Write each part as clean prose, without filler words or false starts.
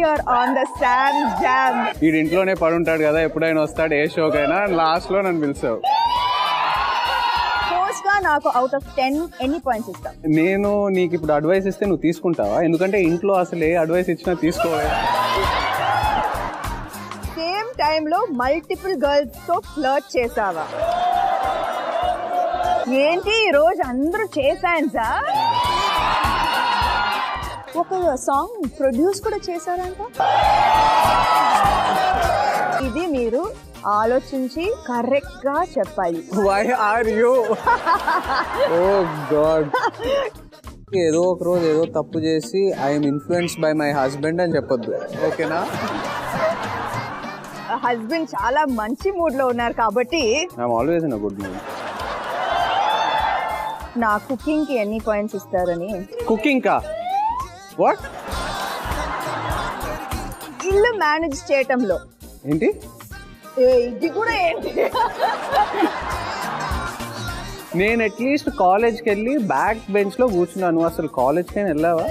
here on the Sam Jam. ఈ ఇంట్లోనే పడుంటాడు కదా, ఎప్పుడైనా వస్తాడు ఏ షోకైనా, లాస్ట్ లో నన్ను పిలిచావు. Host గా నాకు out of 10 ఎన్ని పాయింట్స్ ఇస్తావు? నేను నీకు ఇప్పుడు అడ్వైస్ ఇస్తే నువ్వు తీసుకుంటావా? ఎందుకంటే ఇంట్లో అసలు ఏ అడ్వైస్ ఇచ్చినా తీసుకోవాలి. సేమ్ టైమ్ లో మల్టిపుల్ గర్ల్స్ తో ఫ్లర్ట్ చేసావా? ఏంటి ఈ రోజు అందరూ చేశాన్సా? ఒక సాంగ్ ప్రొడ్యూస్ కూడా చేశారంట. ఇది మీరు ఆలోచించి కరెక్ట్ గా చెప్పాలి. Why are you? Oh God. ఏదో ఒక రోజు ఏదో తప్పు చేసి I'm influenced by my husband అని చెప్పొద్దు, ఓకేనా? హస్బెండ్ చాలా మంచి మూడ్ లో ఉన్నారు కాబట్టి I'm always in a good mood. నా కుకింగ్ కి ఎన్ని పాయింట్స్ ఇస్తారని. కుకింగ్ కా? వాట్? ఇల్లు మేనేజ్ చేయటంలో. ఏంటి ఇది కూడా ఏంటి? నేను అట్లీస్ట్ కాలేజ్కి వెళ్ళి బ్యాక్ బెంచ్ లో కూర్చున్నాను. అసలు కాలేజ్కి వెళ్ళావా?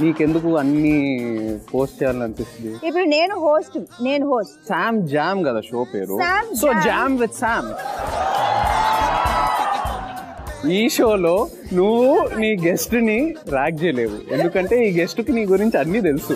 నీకెందుకు అన్ని పోస్ట్ చేయాలనిపిస్తుంది? ఇప్పుడు నేను హోస్ట్. శామ్ జామ్ కదా షో పేరు. Sam so Jam. Jam with Sam. ఈ షోలో నువ్వు నీ గెస్ట్ ని ర్యాక్ చేయలేవు, ఎందుకంటే ఈ గెస్ట్ కి నీ గురించి అన్ని తెలుసు.